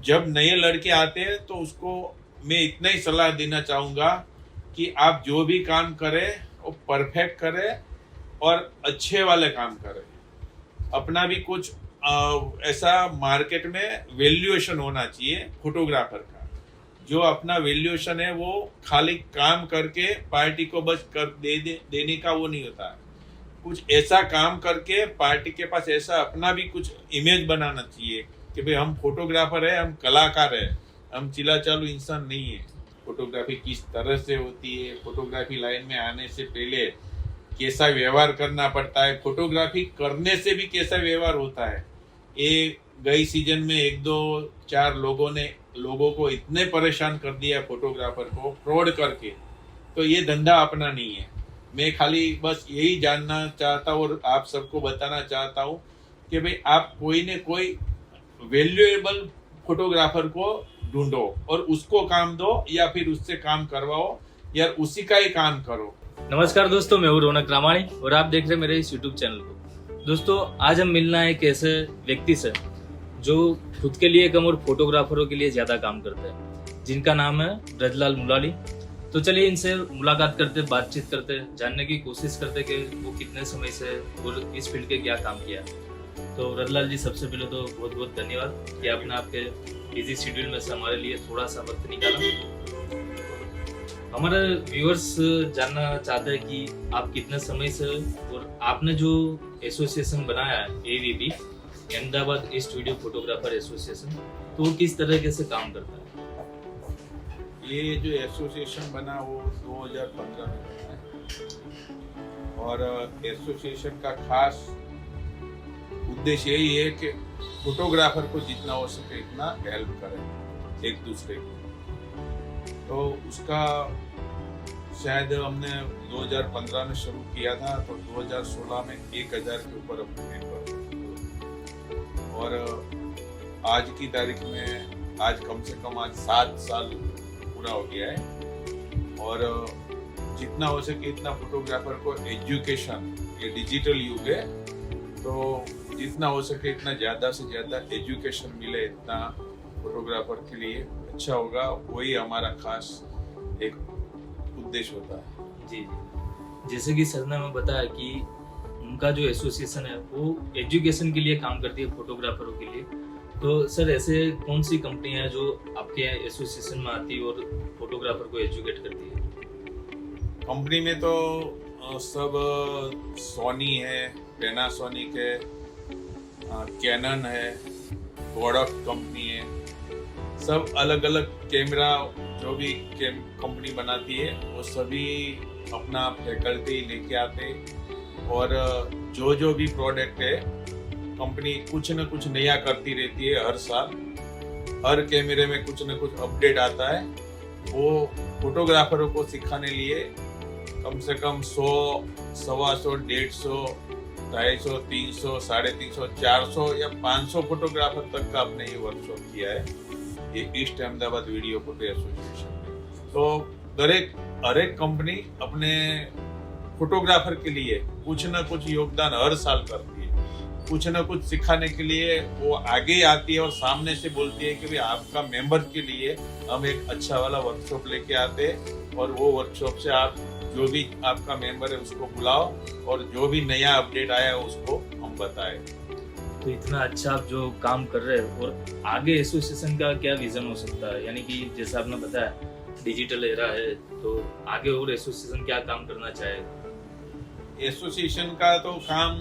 जब नए लड़के आते हैं तो उसको मैं इतना ही सलाह देना चाहूँगा कि आप जो भी काम करें वो परफेक्ट करें और अच्छे वाले काम करें। अपना भी कुछ ऐसा मार्केट में वैल्यूएशन होना चाहिए फोटोग्राफर का। जो अपना वैल्यूएशन है वो खाली काम करके पार्टी को बस कर देने का वो नहीं होता। कुछ ऐसा काम करके पार्टी के पास ऐसा अपना भी कुछ इमेज बनाना चाहिए कि भाई हम फोटोग्राफर है, हम कलाकार है, हम चिला चालू इंसान नहीं है। फोटोग्राफी किस तरह से होती है, फोटोग्राफी लाइन में आने से पहले कैसा व्यवहार करना पड़ता है, फोटोग्राफी करने से भी कैसा व्यवहार होता है। ये गई सीजन में 1-2-4 लोगों को इतने परेशान कर दिया फोटोग्राफर को फ्रॉड करके, तो ये धंधा अपना नहीं है। मैं खाली बस यही जानना चाहता हूँ और आप सबको बताना चाहता हूँ कि भाई आप कोई न कोई वैल्यूएबल फोटोग्राफर को ढूंढो और उसको काम दो या फिर उससे काम करवाओ या उसी का ही काम करो। नमस्कार दोस्तों, मैं हूं रौनक रामाणी और आप देख रहे हैं मेरे इस यूट्यूब चैनल को। दोस्तों, आज हम मिलना है एक ऐसे व्यक्ति से जो खुद के लिए कम और फोटोग्राफरों के लिए ज्यादा काम करते हैं, जिनका नाम है ब्रजलाल मुलाली। तो चलिए इनसे मुलाकात करते, बातचीत करते, जानने की कोशिश करते कि वो कितने समय से और इस फील्ड के क्या काम किया। तो ब्रजलाल जी, सबसे पहले तो बहुत बहुत धन्यवाद कि आपने आपके बिजी शेड्यूल में से हमारे लिए थोड़ा सा वक्त निकाला। हमारे व्यूअर्स जानना चाहते हैं कि आप कितने समय से और आपने जो एसोसिएशन बनाया है AVP, Ahmedabad east video photographer association, तो वो किस तरीके से काम करता है? ये जो एसोसिएशन बना वो 2015 में बना है और एसोसिएशन का खास उद्देश्य यही है कि फोटोग्राफर को जितना हो सके इतना हेल्प करें एक दूसरे को। तो उसका शायद हमने 2015 में शुरू किया था, तो 2016 में 1000 के ऊपर अपने मेंबर और आज की तारीख में आज कम से कम आज 7 साल पूरा हो गया है। और जितना हो सके इतना फोटोग्राफर को एजुकेशन, ये डिजिटल युग है तो जितना हो सके इतना ज़्यादा से ज़्यादा एजुकेशन मिले, इतना फोटोग्राफर के लिए अच्छा होगा। वही हमारा खास एक उद्देश्य होता है। जी, जैसे कि सर ने हमें बताया कि उनका जो एसोसिएशन है वो एजुकेशन के लिए काम करती है फोटोग्राफरों के लिए। तो सर, ऐसे कौन सी कंपनियां हैं जो आपके एसोसिएशन में आती है और फोटोग्राफर को एजुकेट करती है? कंपनी में तो सब सोनी है, पैनासोनिक है, कैनन है, कोडक कंपनी है, सब अलग अलग कैमरा जो भी कंपनी बनाती है वो सभी अपना फैकल्टी लेके आते और जो भी प्रोडक्ट है कंपनी कुछ न कुछ नया करती रहती है। हर साल हर कैमरे में कुछ न कुछ अपडेट आता है। वो फोटोग्राफरों को सिखाने लिए कम से कम 100, 125, 150, 250, 300, 350, 400 या 500 फोटोग्राफर तक का आपने ये वर्कशॉप किया है ये east Ahmedabad video photo association में। तो हर एक कंपनी अपने फोटोग्राफर के लिए कुछ न कुछ योगदान हर साल करती है, कुछ न कुछ सिखाने के लिए वो आगे आती है और सामने से बोलती है कि भाई आपका मेंबर के लिए हम एक अच्छा वाला वर्कशॉप लेके आते हैं और वो वर्कशॉप से आप जो भी आपका मेंबर है उसको बुलाओ और जो भी नया अपडेट आया है उसको हम बताएं। तो इतना अच्छा आप जो काम कर रहे हैं और आगे एसोसिएशन का क्या विजन हो सकता है? यानी कि जैसा आपने बताया डिजिटल एरा है, तो आगे और एसोसिएशन क्या काम करना चाहेगा? एसोसिएशन का तो काम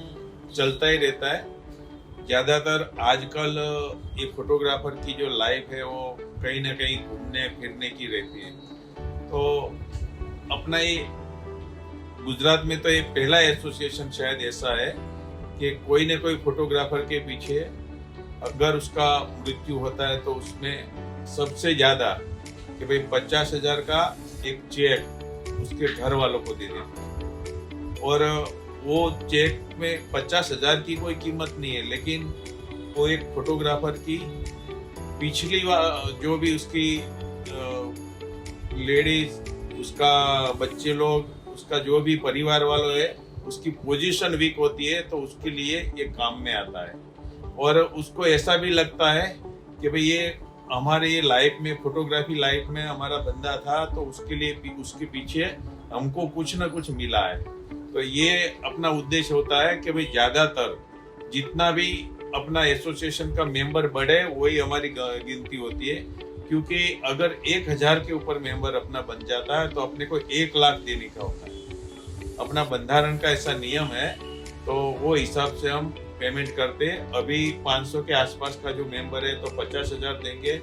चलता ही रहता है। ज़्यादातर आजकल ये फोटोग्राफर की जो लाइफ है वो कहीं ना कहीं घूमने फिरने की रहती है। तो अपना ये गुजरात में तो ये पहला एसोसिएशन शायद ऐसा है कि कोई न कोई फोटोग्राफर के पीछे अगर उसका मृत्यु होता है तो उसमें सबसे ज़्यादा कि भाई 50,000 का एक चेक उसके घर वालों को दे देते और वो चेक में 50,000 की कोई कीमत नहीं है, लेकिन वो एक फोटोग्राफर की पिछली जो भी उसकी लेडीज, उसका बच्चे लोग, उसका जो भी परिवार वालों है उसकी पोजीशन वीक होती है तो उसके लिए ये काम में आता है। और उसको ऐसा भी लगता है कि भाई ये हमारे ये लाइफ में, फोटोग्राफी लाइफ में हमारा बंदा था, तो उसके लिए उसके पीछे हमको कुछ ना कुछ मिला है। तो ये अपना उद्देश्य होता है कि भाई ज्यादातर जितना भी अपना एसोसिएशन का मेंबर बढ़े वही हमारी गिनती होती है, क्योंकि अगर 1000 के ऊपर मेंबर अपना बन जाता है तो अपने को 1 लाख देने का होता है। अपना बंधारण का ऐसा नियम है, तो वो हिसाब से हम पेमेंट करते हैं। अभी 500 के आसपास का जो मेंबर है तो 50,000 देंगे।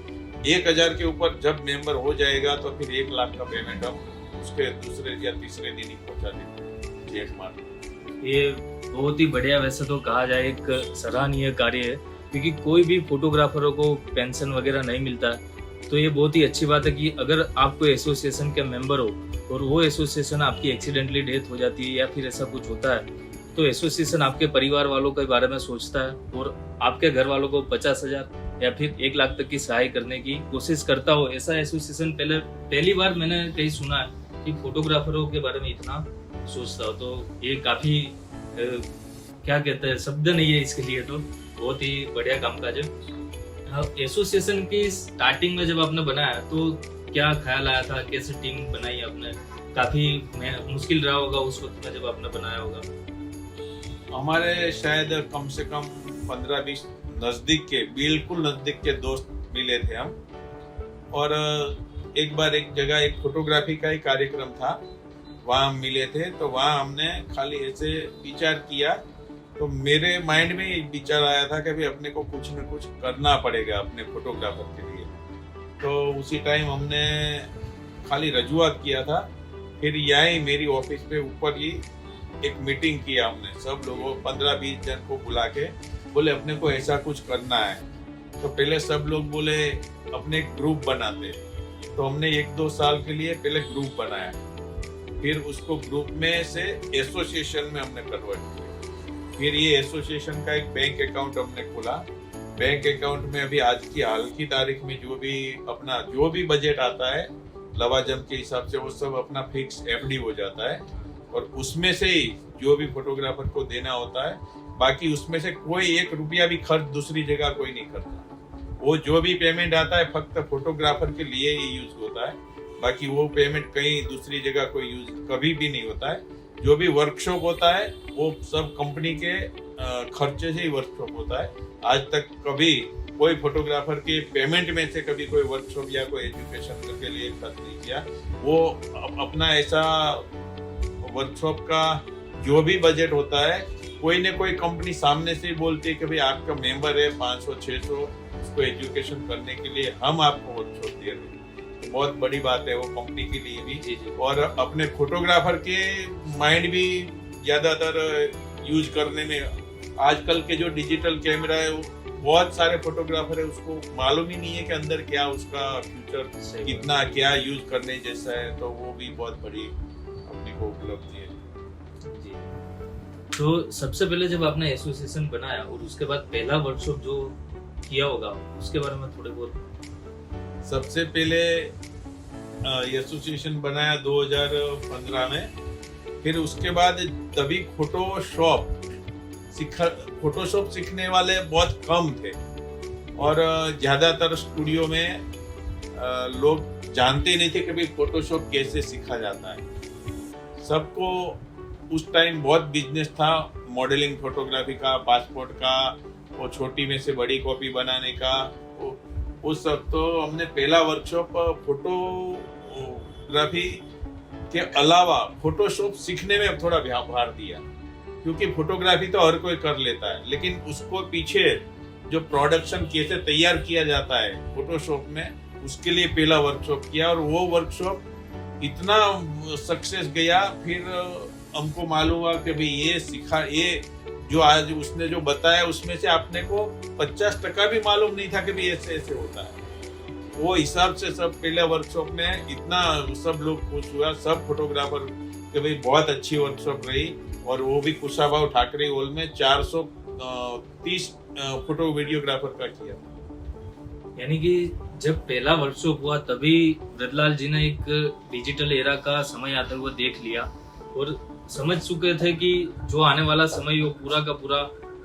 1000 के ऊपर जब मेंबर हो जाएगा तो फिर 1 लाख का पेमेंट हम उसके दूसरे या तीसरे दिन ही पहुंचा देते हैं चेक मार। ये बहुत ही बढ़िया, वैसे तो कहा जाए एक सराहनीय कार्य है, क्योंकि कोई भी फोटोग्राफरों को पेंशन वगैरह नहीं मिलता है। तो ये बहुत ही अच्छी बात है कि अगर आप कोई एसोसिएशन के मेंबर हो और वो एसोसिएशन आपकी एक्सीडेंटली डेथ हो जाती है या फिर ऐसा कुछ होता है, तो एसोसिएशन आपके परिवार वालों के बारे में सोचता है और आपके घर वालों को 50,000 या फिर 1 लाख तक की सहाय करने की कोशिश करता हो। ऐसा एसोसिएशन पहली बार मैंने कहीं सुना है कि फोटोग्राफरों के बारे में इतना सोचता हो। तो ये काफी क्या कहते हैं, शब्द नहीं है इसके लिए, तो बहुत ही बढ़िया कामकाज है। एसोसिएशन की स्टार्टिंग में जब आपने बनाया तो क्या ख्याल आया था, कैसे टीम बनाई आपने? काफी मुश्किल रहा होगा उस वक्त में जब आपने बनाया होगा। हमारे शायद कम से कम 15-20 नजदीक के, बिल्कुल नजदीक के दोस्त मिले थे हम। और एक बार एक जगह एक फोटोग्राफी का ही कार्यक्रम था, वहाँ हम मिले थे। तो वहाँ हमने खाली ऐसे विचार किया, तो मेरे माइंड में एक विचार आया था कि भाई अपने को कुछ न कुछ करना पड़ेगा अपने फोटोग्राफर के लिए। तो उसी टाइम हमने खाली रजूआत किया था। फिर यहीं मेरी ऑफिस पे ऊपर ही एक मीटिंग किया हमने, सब लोगों 15-20 जन को बुला के बोले अपने को ऐसा कुछ करना है। तो पहले सब लोग बोले अपने एक ग्रुप बनाते। तो हमने 1-2 साल के लिए पहले ग्रुप बनाया, फिर उसको ग्रुप में से एसोसिएशन में हमने कन्वर्ट किया। फिर ये एसोसिएशन का एक बैंक अकाउंट हमने खोला। बैंक अकाउंट में अभी आज की हाल की तारीख में जो भी बजट आता है लवाजम के हिसाब से वो सब अपना फिक्स एफडी हो जाता है, और उसमें से ही जो भी फोटोग्राफर को देना होता है, बाकी उसमें से कोई 1 रुपया भी खर्च दूसरी जगह कोई नहीं करता। वो जो भी पेमेंट आता है फक्त फोटोग्राफर के लिए ही यूज होता है, बाकी वो पेमेंट कहीं दूसरी जगह कोई यूज कभी भी नहीं होता है। जो भी वर्कशॉप होता है वो सब कंपनी के खर्चे से ही वर्कशॉप होता है। आज तक कभी कोई फोटोग्राफर के पेमेंट में से कभी कोई वर्कशॉप या कोई एजुकेशन के लिए खर्च नहीं किया। वो अपना ऐसा वर्कशॉप का जो भी बजट होता है, कोई न कोई कंपनी सामने से ही बोलती है कि भाई आपका मेंबर है 500-600, उसको एजुकेशन करने के लिए हम आपको वर्कशॉप दे रहे हैं। बहुत बड़ी बात है वो कंपनी के लिए भी। और अपने फोटोग्राफर के माइंड भी ज्यादातर यूज करने में, आजकल के जो डिजिटल कैमरा है, बहुत सारे फोटोग्राफर है उसको मालूम ही नहीं है कि अंदर क्या उसका फ्यूचर कितना क्या यूज करने जैसा है। तो वो भी बहुत बड़ी अपनी को उपलब्धि है। तो सबसे पहले जब आपने एसोसिएशन बनाया और उसके बाद पहला वर्कशॉप जो किया होगा उसके बारे में थोड़े बहुत। सबसे पहले एसोसिएशन बनाया 2015 में। फिर उसके बाद तभी फोटोशॉप सीखने वाले बहुत कम थे, और ज्यादातर स्टूडियो में लोग जानते नहीं थे कि भाई फोटोशॉप कैसे सीखा जाता है। सबको उस टाइम बहुत बिजनेस था मॉडलिंग फोटोग्राफी का, पासपोर्ट का, वो छोटी में से बड़ी कॉपी बनाने का, उस सब। तो हमने पहला वर्कशॉप फोटोग्राफी के अलावा फोटोशॉप सीखने में थोड़ा भार दिया, क्योंकि फोटोग्राफी तो हर कोई कर लेता है, लेकिन उसको पीछे जो प्रोडक्शन कैसे तैयार किया जाता है फोटोशॉप में, उसके लिए पहला वर्कशॉप किया। और वो वर्कशॉप इतना सक्सेस गया, फिर हमको मालूम हुआ कि भाई ये जो आज उसने जो बताया उसमें से आपने को 50% भी मालूम नहीं था कि भाई ऐसे ऐसे होता है। वो हिसाब से सब पहले वर्कशॉप में इतना सब लोग खुश हुआ, सब फोटोग्राफर कि भाई बहुत अच्छी वर्कशॉप रही। और वो भी कुशाभाऊ ठाकरे हॉल में 430 फोटो वीडियोग्राफर का किया। यानी कि जब पहला वर्कशॉप हुआ तभी ब्रजलाल जी ने एक डिजिटल एरा का समय आता हुआ देख लिया और समझ चुके थे कि जो आने वाला समय वो पूरा का पूरा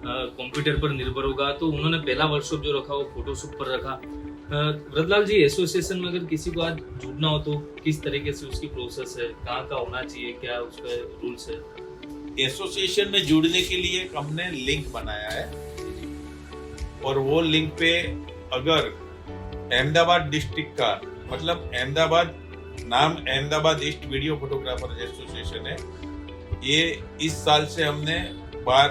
कंप्यूटर पर निर्भर होगा। तो उन्होंने पहला वर्कशॉप जो रखा वो फोटोशॉप पर रखा। व्रतलाल जी, एसोसिएशन में अगर किसी को आज जुड़ना हो तो किस तरीके से उसकी प्रोसेस है, कहाँ का होना चाहिए, क्या उसका रूल्स है? एसोसिएशन में जुड़ने के लिए एक हमने लिंक बनाया है और वो लिंक पे अगर अहमदाबाद डिस्ट्रिक्ट का मतलब अहमदाबाद नाम Ahmedabad east video photographer association है। ये इस साल से हमने बाहर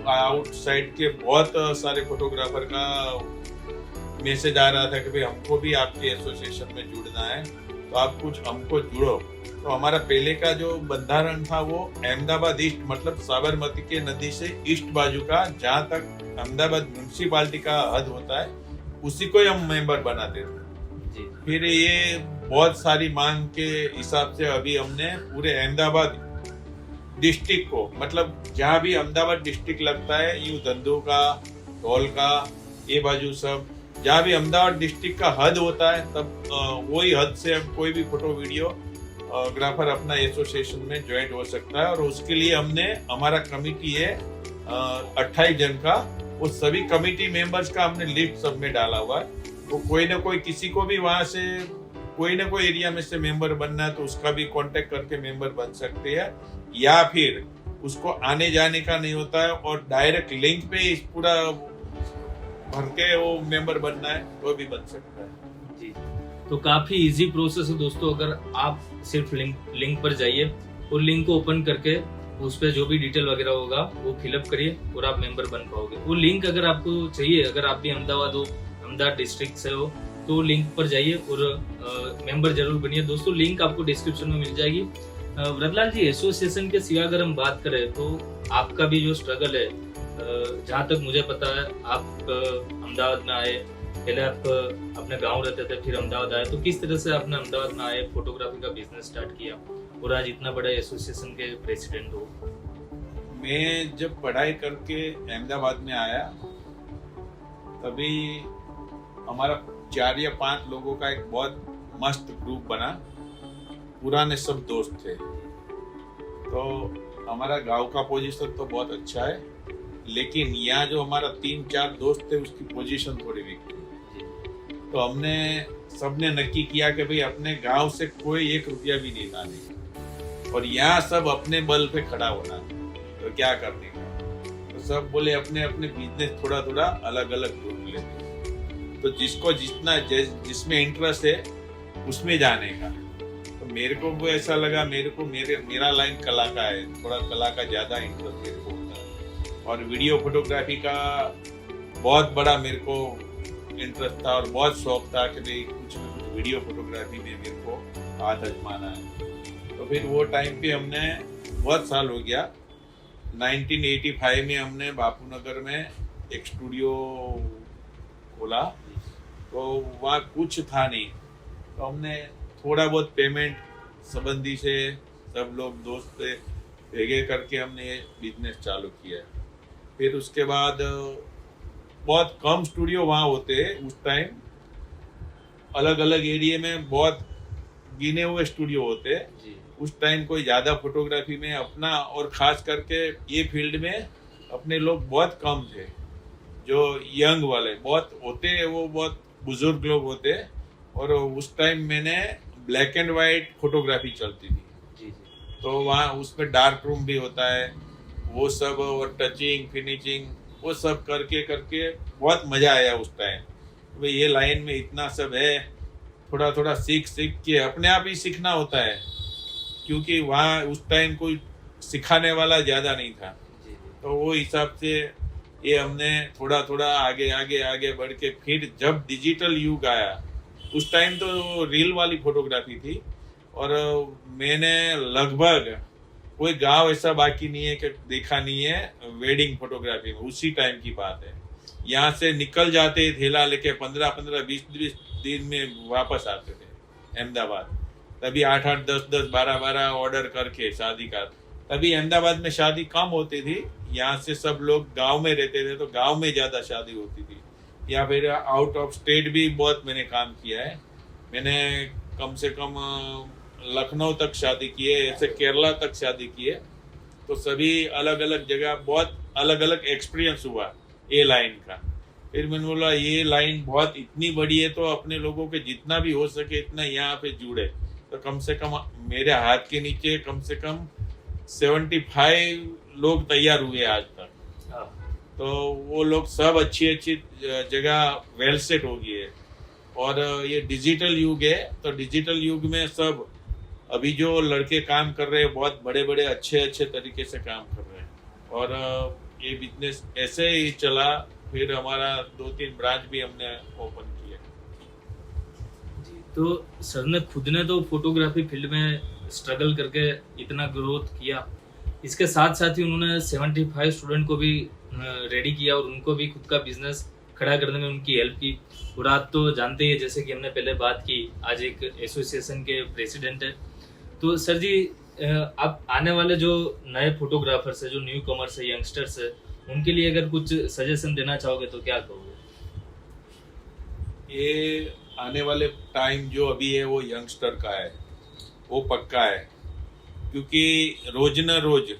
आउटसाइड के बहुत सारे फोटोग्राफर का मैसेज आ रहा था कि भाई हमको भी आपके एसोसिएशन में जुड़ना है, तो आप कुछ हमको जुड़ो। तो हमारा पहले का जो बंधारण था वो अहमदाबाद ईस्ट मतलब साबरमती के नदी से ईस्ट बाजू का जहाँ तक अहमदाबाद म्यूनसिपालिटी का हद होता है उसी को ही हम मेंबर बनाते थे। फिर ये बहुत सारी मांग के हिसाब से अभी हमने पूरे अहमदाबाद डिस्ट्रिक्ट को मतलब जहाँ भी अहमदाबाद डिस्ट्रिक्ट लगता है यूं धंधु का ढोल का ये बाजू सब जहाँ भी अहमदाबाद डिस्ट्रिक्ट का हद होता है तब वही हद से हम कोई भी फोटो वीडियो ग्राफर अपना एसोसिएशन में ज्वाइन हो सकता है। और उसके लिए हमने हमारा कमिटी है 28 जन का, वो सभी कमिटी मेंबर्स का हमने लिस्ट सब में डाला हुआ है। वो कोई ना कोई किसी को भी वहां से कोई ना कोई एरिया में से मेंबर बनना है तो उसका भी कांटेक्ट करके मेंबर बन सकते हैं, या फिर उसको आने जाने का नहीं होता है और डायरेक्ट लिंक पे इस पूरा भर के वो मेंबर बनना है तो भी बन सकता है। जी, तो काफी इजी प्रोसेस है दोस्तों। अगर आप सिर्फ लिंक पर जाइए और लिंक को ओपन करके उस पर जो भी डिटेल वगैरह होगा वो फिलअप करिए और आप मेंबर बन पाओगे। वो लिंक अगर आपको चाहिए, अगर आप भी अहमदाबाद हो, अहमदाबाद डिस्ट्रिक्ट से हो, तो लिंक पर जाइए और मेंबर जरूर बनिए। दोस्तों लिंक आपको डिस्क्रिप्शन में मिल जाएगी। व्रतलाल जी, एसोसिएशन के सिवा अगर हम बात करें तो आपका भी जो स्ट्रगल है, जहाँ तक मुझे पता है आप अहमदाबाद में आए, पहले आप अपने गांव रहते थे फिर अहमदाबाद आए, तो किस तरह से आपने अहमदाबाद में आए, फोटोग्राफी का बिजनेस स्टार्ट किया और आज इतना बड़ा एसोसिएशन के प्रेसिडेंट हो? मैं जब पढ़ाई करके अहमदाबाद में आया तभी हमारा 4 या 5 लोगों का एक बहुत मस्त ग्रुप बना, पुराने सब दोस्त थे। तो हमारा गांव का पोजीशन तो बहुत अच्छा है, लेकिन यहाँ जो हमारा 3-4 दोस्त थे उसकी पोजीशन थोड़ी वीक थी। तो हमने सबने नक्की किया कि भाई अपने गांव से कोई 1 रुपया भी नहीं लाने और यहाँ सब अपने बल पे खड़ा होना, तो क्या करने का। तो सब बोले अपने अपने बिजनेस थोड़ा थोड़ा अलग अलग ढूंढ लेते, तो जिसको जितना जिसमें इंटरेस्ट है उसमें जाने का। तो मेरे को वो ऐसा लगा, मेरा लाइन कला का है, थोड़ा कला का ज्यादा इंटरेस्ट मेरे को होता है और वीडियो फोटोग्राफी का बहुत बड़ा मेरे को इंटरेस्ट था और बहुत शौक था कि भाई कुछ न कुछ वीडियो फोटोग्राफी में मेरे को हाथ आजमाना है। तो फिर वो टाइम पे हमने बहुत साल हो गया, 1985 में हमने बापू नगर में एक स्टूडियो खोला। तो वहाँ कुछ था नहीं, तो हमने थोड़ा बहुत पेमेंट संबंधी से सब लोग दोस्त से भेगे करके हमने ये बिजनेस चालू किया है। फिर उसके बाद बहुत कम स्टूडियो वहाँ होते उस टाइम, अलग अलग एरिया में बहुत गिने हुए स्टूडियो होते उस टाइम। कोई ज़्यादा फोटोग्राफी में अपना और ख़ास करके ये फील्ड में अपने लोग बहुत कम थे। जो यंग वाले बहुत होते वो बहुत बुजुर्ग लोग होते, और उस टाइम मैंने ब्लैक एंड वाइट फोटोग्राफी चलती थी। तो वहाँ उसमें डार्क रूम भी होता है, वो सब और टचिंग फिनिशिंग वो सब करके करके बहुत मज़ा आया उस टाइम। भाई ये लाइन में इतना सब है, थोड़ा थोड़ा सीख के अपने आप ही सीखना होता है, क्योंकि वहाँ उस टाइम कोई सिखाने वाला ज़्यादा नहीं था। तो वो हिसाब से ये हमने थोड़ा थोड़ा आगे बढ़ के फिर जब डिजिटल युग आया, उस टाइम तो रील वाली फोटोग्राफी थी और मैंने लगभग कोई गांव ऐसा बाकी नहीं है कि देखा नहीं है वेडिंग फोटोग्राफी में। उसी टाइम की बात है, यहाँ से निकल जाते थैला लेके 15-20 दिन में वापस आते थे अहमदाबाद। तभी 8-8, 10-10, 12-12 ऑर्डर करके शादी का। तभी अहमदाबाद में शादी कम होती थी, यहाँ से सब लोग गांव में रहते थे तो गांव में ज़्यादा शादी होती थी। या फिर आउट ऑफ स्टेट भी बहुत मैंने काम किया है। मैंने कम से कम लखनऊ तक शादी की है, ऐसे केरला तक शादी की है। तो सभी अलग अलग जगह बहुत अलग अलग एक्सपीरियंस हुआ ए लाइन का। फिर मैंने बोला ये लाइन बहुत इतनी बड़ी है तो अपने लोगों के जितना भी हो सके इतना यहाँ पे जुड़े। तो कम से कम मेरे हाथ के नीचे कम से कम 75 लोग तैयार हुए आज तक। हाँ। तो वो लोग सब अच्छी अच्छी जगह वेल सेट हो गई है। और ये डिजिटल युग है, तो डिजिटल युग में सब अभी जो लड़के काम कर रहे हैं बहुत बड़े बड़े अच्छे अच्छे तरीके से काम कर रहे हैं। और ये बिजनेस ऐसे ही चला, फिर हमारा 2-3 ब्रांच भी हमने ओपन किया। जी, तो सर ने खुद ने तो फोटोग्राफी फील्ड में स्ट्रगल करके इतना ग्रोथ किया, इसके साथ साथ ही उन्होंने 75 स्टूडेंट को भी रेडी किया और उनको भी खुद का बिजनेस खड़ा करने में उनकी हेल्प की। और आज तो जानते ही, जैसे कि हमने पहले बात की, आज एक एसोसिएशन के प्रेसिडेंट है। तो सर जी, आप आने वाले जो नए फोटोग्राफर्स है, जो न्यू कमर्स है, यंगस्टर्स है, उनके लिए अगर कुछ सजेशन देना चाहोगे तो क्या कहोगे? ये आने वाले टाइम जो अभी है वो यंगस्टर का है, वो पक्का है। क्योंकि रोज न रोज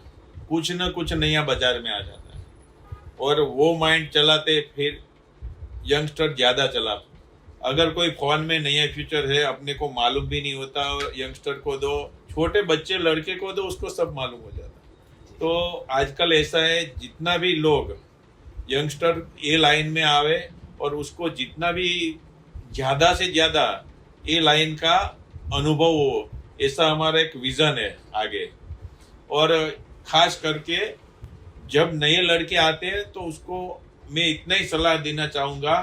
कुछ न कुछ नया बाजार में आ जाता है और वो माइंड चलाते फिर यंगस्टर ज़्यादा चला। अगर कोई फोन में नया फीचर है अपने को मालूम भी नहीं होता, और यंगस्टर को दो, छोटे बच्चे लड़के को दो, उसको सब मालूम हो जाता है। तो आजकल ऐसा है, जितना भी लोग यंगस्टर ये लाइन में आवे और उसको जितना भी ज़्यादा से ज़्यादा ये लाइन का अनुभव हो, ऐसा हमारा एक विज़न है आगे। और खास करके जब नए लड़के आते हैं तो उसको मैं इतना ही सलाह देना चाहूँगा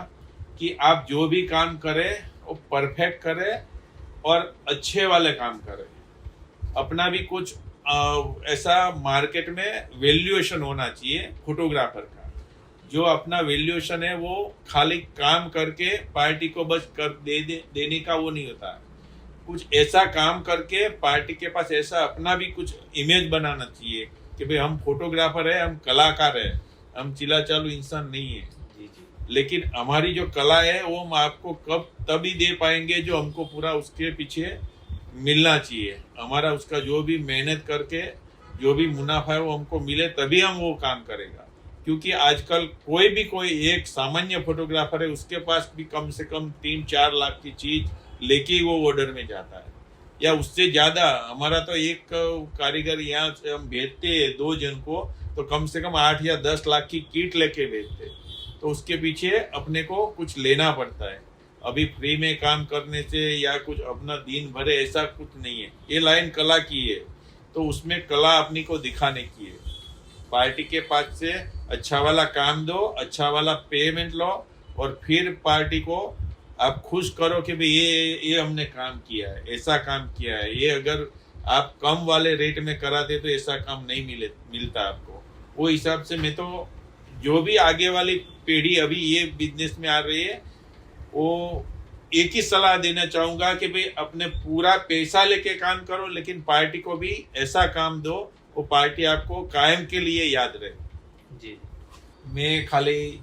कि आप जो भी काम करें वो परफेक्ट करें और अच्छे वाले काम करें। अपना भी कुछ ऐसा मार्केट में वैल्यूएशन होना चाहिए फोटोग्राफर का। जो अपना वैल्यूएशन है वो खाली काम करके पार्टी को बस देने का वो नहीं होता। कुछ ऐसा काम करके पार्टी के पास ऐसा अपना भी कुछ इमेज बनाना चाहिए कि भाई हम फोटोग्राफर है, हम कलाकार है, हम चिला चालू इंसान नहीं है। लेकिन हमारी जो कला है वो हम आपको कब तभी दे पाएंगे जो हमको पूरा उसके पीछे मिलना चाहिए। हमारा उसका जो भी मेहनत करके जो भी मुनाफा है वो हमको मिले, तभी हम वो काम करेगा। क्योंकि आजकल कोई एक सामान्य फोटोग्राफर है, उसके पास भी कम से कम 3-4 लाख की चीज लेके ही वो ऑर्डर में जाता है या उससे ज्यादा। हमारा तो एक कारीगर यहाँ से हम भेजते हैं 2 जन को, तो कम से कम 8 या 10 लाख की किट लेके भेजते हैं। तो उसके पीछे अपने को कुछ लेना पड़ता है। अभी फ्री में काम करने से या कुछ अपना दिन भरे ऐसा कुछ नहीं है। ये लाइन कला की है, तो उसमें कला अपनी को दिखाने की है। पार्टी के पास से अच्छा वाला काम दो, अच्छा वाला पेमेंट लो और फिर पार्टी को आप खुश करो कि भाई ये हमने काम किया है, ऐसा काम किया है। ये अगर आप कम वाले रेट में कराते तो ऐसा काम नहीं मिलता आपको। वो हिसाब से मैं तो जो भी आगे वाली पीढ़ी अभी ये बिजनेस में आ रही है, वो एक ही सलाह देना चाहूंगा कि भाई अपने पूरा पैसा लेके काम करो, लेकिन पार्टी को भी ऐसा काम दो वो पार्टी आपको कायम के लिए याद रहे। जी, मैं खाली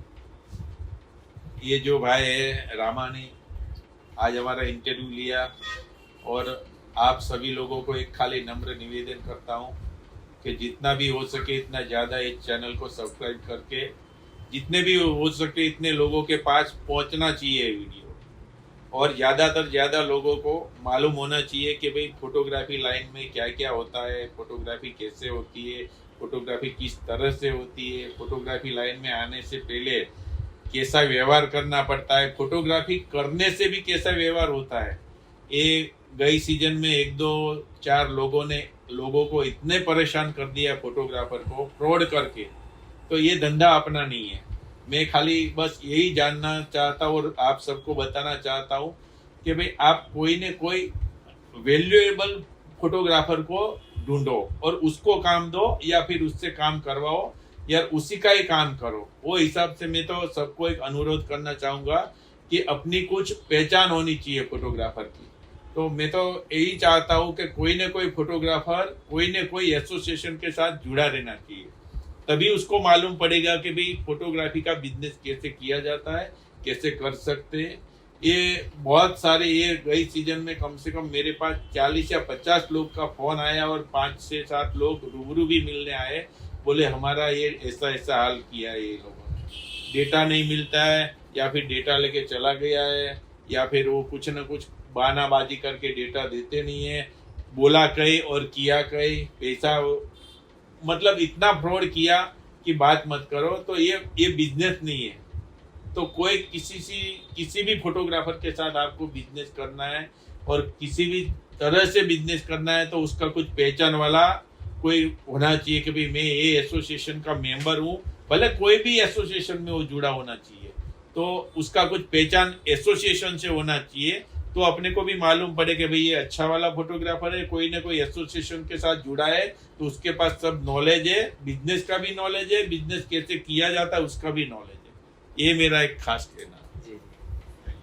ये जो भाई है रामा ने आज हमारा इंटरव्यू लिया, और आप सभी लोगों को एक खाली नम्र निवेदन करता हूँ कि जितना भी हो सके इतना ज़्यादा इस चैनल को सब्सक्राइब करके जितने भी हो सके इतने लोगों के पास पहुँचना चाहिए वीडियो, और ज़्यादातर ज़्यादा लोगों को मालूम होना चाहिए कि भाई फोटोग्राफी लाइन में क्या क्या होता है, फोटोग्राफी कैसे होती है, फोटोग्राफी किस तरह से होती है, फोटोग्राफी लाइन में आने से पहले कैसा व्यवहार करना पड़ता है, फोटोग्राफी करने से भी कैसा व्यवहार होता है। ये गई सीजन में 1-2-4 लोगों को इतने परेशान कर दिया फोटोग्राफर को फ्रॉड करके, तो ये धंधा अपना नहीं है। मैं खाली बस यही जानना चाहता हूँ और आप सबको बताना चाहता हूँ कि भाई आप कोई न कोई वैल्यूएबल फोटोग्राफर को ढूंढो और उसको काम दो या फिर उससे काम करवाओ, यार उसी का ही काम करो। वो हिसाब से मैं तो सबको एक अनुरोध करना चाहूँगा कि अपनी कुछ पहचान होनी चाहिए फोटोग्राफर की। तो मैं तो यही चाहता हूँ कि कोई न कोई फोटोग्राफर कोई न कोई एसोसिएशन के साथ जुड़ा रहना चाहिए, तभी उसको मालूम पड़ेगा कि भाई फोटोग्राफी का बिजनेस कैसे किया जाता है, कैसे कर सकते हैं। ये बहुत सारे, ये गई सीजन में कम से कम मेरे पास 40 या 50 लोग का फोन आया और 5 से 7 लोग रूबरू भी मिलने आए, बोले हमारा ये ऐसा ऐसा हाल किया है ये लोगों ने। डेटा नहीं मिलता है या फिर डेटा लेके चला गया है या फिर वो कुछ ना कुछ बहानाबाजी करके डेटा देते नहीं है, बोला कहीं और किया कहीं, पैसा मतलब इतना फ्रॉड किया कि बात मत करो। तो ये बिजनेस नहीं है। तो कोई किसी भी फोटोग्राफर के साथ आपको बिजनेस करना है और किसी भी तरह से बिजनेस करना है तो उसका कुछ पहचान वाला कोई होना चाहिए कि भाई मैं ये एसोसिएशन का मेंबर हूँ, भले कोई भी एसोसिएशन में वो जुड़ा होना चाहिए, तो उसका कुछ पहचान एसोसिएशन से होना चाहिए। तो अपने को भी मालूम पड़े कि भाई ये अच्छा वाला फोटोग्राफर है, कोई ना कोई एसोसिएशन के साथ जुड़ा है, तो उसके पास सब नॉलेज है, बिजनेस का भी नॉलेज है, बिजनेस कैसे किया जाता है उसका भी नॉलेज है। ये मेरा एक खास कहना है। जी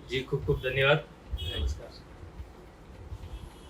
जी, खूब खूब धन्यवाद। नमस्कार।